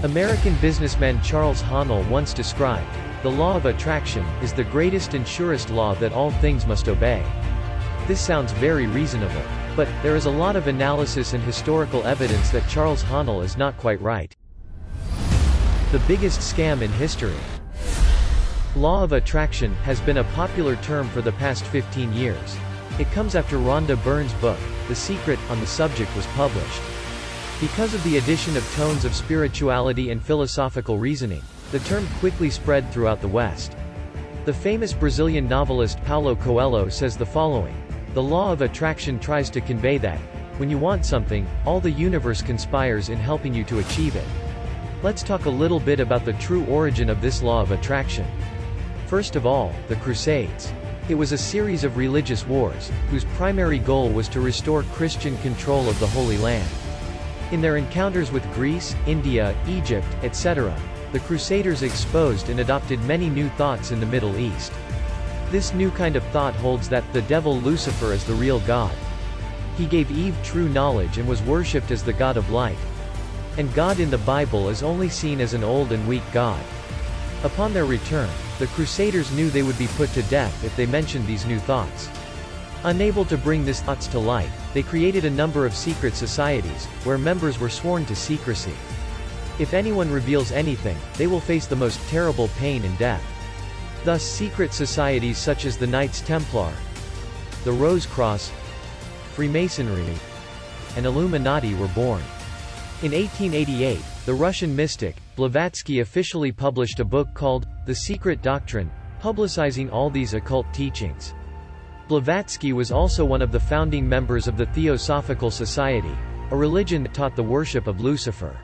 American businessman Charles Haanel once described, "The law of attraction is the greatest and surest law that all things must obey." This sounds very reasonable. But, there is a lot of analysis and historical evidence that Charles Haanel is not quite right. The biggest scam in history. Law of attraction has been a popular term for the past 15 years. It comes after Rhonda Byrne's book, The Secret, on the subject was published. Because of the addition of tones of spirituality and philosophical reasoning, the term quickly spread throughout the West. The famous Brazilian novelist Paulo Coelho says the following: "The law of attraction tries to convey that, when you want something, all the universe conspires in helping you to achieve it." Let's talk a little bit about the true origin of this law of attraction. First of all, the Crusades. It was a series of religious wars, whose primary goal was to restore Christian control of the Holy Land. In their encounters with Greece, India, Egypt, etc., the Crusaders exposed and adopted many new thoughts in the Middle East. This new kind of thought holds that the devil Lucifer is the real God. He gave Eve true knowledge and was worshipped as the God of light. And God in the Bible is only seen as an old and weak God. Upon their return, the Crusaders knew they would be put to death if they mentioned these new thoughts. Unable to bring these thoughts to light, they created a number of secret societies, where members were sworn to secrecy. If anyone reveals anything, they will face the most terrible pain and death. Thus secret societies such as the Knights Templar, the Rose Cross, Freemasonry, and Illuminati were born. In 1888, the Russian mystic, Blavatsky officially published a book called The Secret Doctrine, publicizing all these occult teachings. Blavatsky was also one of the founding members of the Theosophical Society, a religion that taught the worship of Lucifer.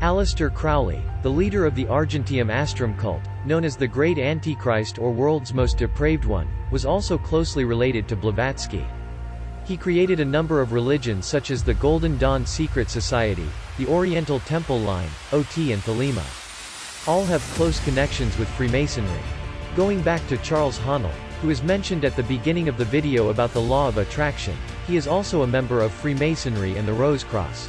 Aleister Crowley, the leader of the Argenteum Astrum cult, known as the Great Antichrist or World's Most Depraved One, was also closely related to Blavatsky. He created a number of religions such as the Golden Dawn Secret Society, the Oriental Temple Line, Ot and Thelema. All have close connections with Freemasonry. Going back to Charles Haanel, who is mentioned at the beginning of the video about the law of attraction, he is also a member of Freemasonry and the Rose Cross.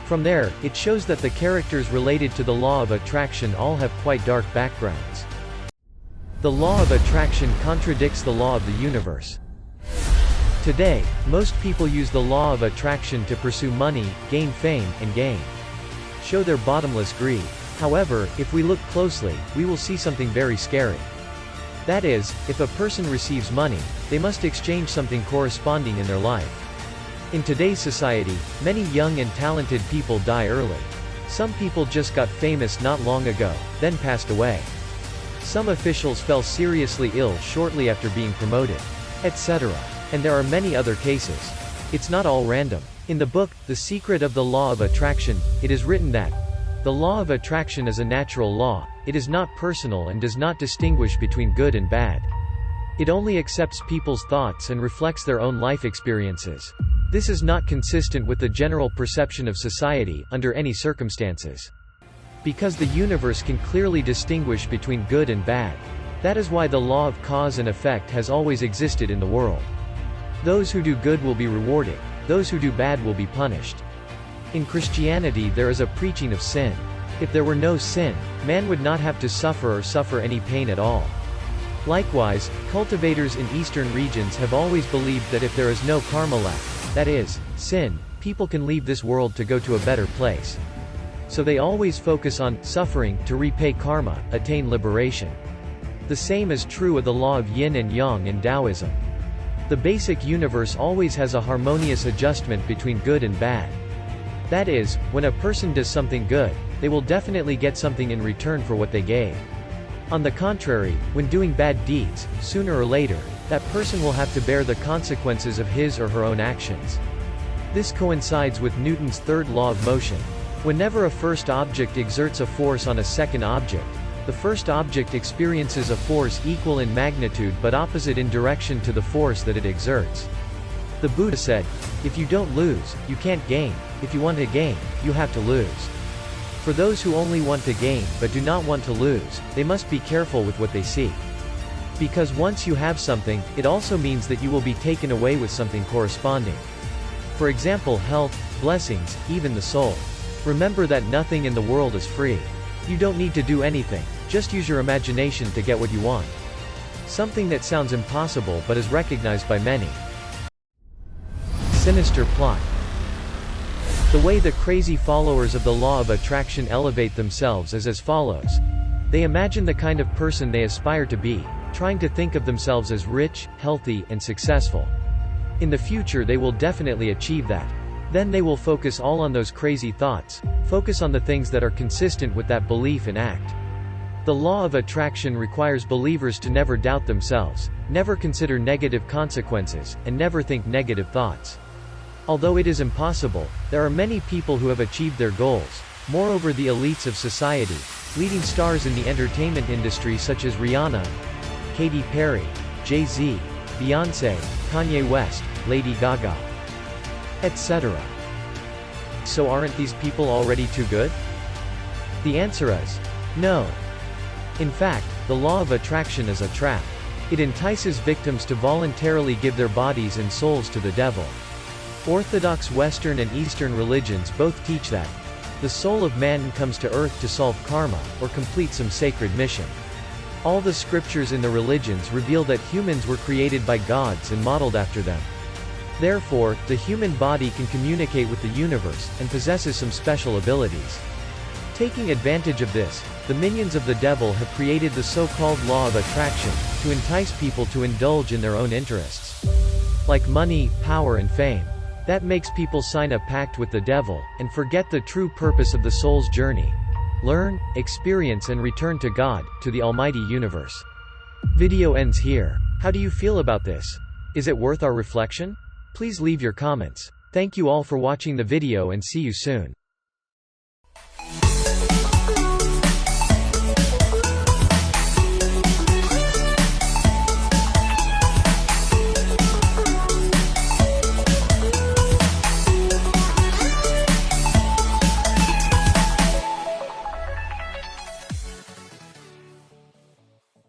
From there, it shows that the characters related to the law of attraction all have quite dark backgrounds. The law of attraction contradicts the law of the universe. Today, most people use the law of attraction to pursue money, gain fame, and show their bottomless greed. However, if we look closely, we will see something very scary. That is, if a person receives money, they must exchange something corresponding in their life. In today's society, many young and talented people die early. Some people just got famous not long ago, then passed away. Some officials fell seriously ill shortly after being promoted, etc. And there are many other cases. It's not all random. In the book, The Secret of the Law of Attraction, it is written that the law of attraction is a natural law, it is not personal and does not distinguish between good and bad. It only accepts people's thoughts and reflects their own life experiences. This is not consistent with the general perception of society, under any circumstances. Because the universe can clearly distinguish between good and bad. That is why the law of cause and effect has always existed in the world. Those who do good will be rewarded. Those who do bad will be punished. In Christianity there is a preaching of sin. If there were no sin, man would not have to suffer any pain at all. Likewise, cultivators in eastern regions have always believed that if there is no karma left, that is, sin, people can leave this world to go to a better place. So they always focus on suffering to repay karma, attain liberation. The same is true of the law of yin and yang in Taoism. The basic universe always has a harmonious adjustment between good and bad. That is, when a person does something good, they will definitely get something in return for what they gave. On the contrary, when doing bad deeds, sooner or later, that person will have to bear the consequences of his or her own actions. This coincides with Newton's third law of motion. Whenever a first object exerts a force on a second object, the first object experiences a force equal in magnitude but opposite in direction to the force that it exerts. The Buddha said, "If you don't lose, you can't gain. If you want to gain, you have to lose." For those who only want to gain but do not want to lose, they must be careful with what they seek. Because once you have something, it also means that you will be taken away with something corresponding. For example, health, blessings, even the soul. Remember that nothing in the world is free. You don't need to do anything, just use your imagination to get what you want. Something that sounds impossible but is recognized by many. Sinister plot. The way the crazy followers of the law of attraction elevate themselves is as follows. They imagine the kind of person they aspire to be, trying to think of themselves as rich, healthy, and successful. In the future they will definitely achieve that. Then they will focus all on those crazy thoughts, focus on the things that are consistent with that belief and act. The law of attraction requires believers to never doubt themselves, never consider negative consequences, and never think negative thoughts. Although it is impossible, there are many people who have achieved their goals. Moreover, the elites of society, leading stars in the entertainment industry such as Rihanna, Katy Perry, Jay-Z, Beyoncé, Kanye West, Lady Gaga, etc. So aren't these people already too good? The answer is no. In fact, the law of attraction is a trap. It entices victims to voluntarily give their bodies and souls to the devil. Orthodox Western and Eastern religions both teach that the soul of man comes to earth to solve karma, or complete some sacred mission. All the scriptures in the religions reveal that humans were created by gods and modeled after them. Therefore, the human body can communicate with the universe, and possesses some special abilities. Taking advantage of this, the minions of the devil have created the so-called law of attraction, to entice people to indulge in their own interests. Like money, power and fame. That makes people sign a pact with the devil, and forget the true purpose of the soul's journey. Learn, experience and return to God, to the Almighty Universe. Video ends here. How do you feel about this? Is it worth our reflection? Please leave your comments. Thank you all for watching the video and see you soon.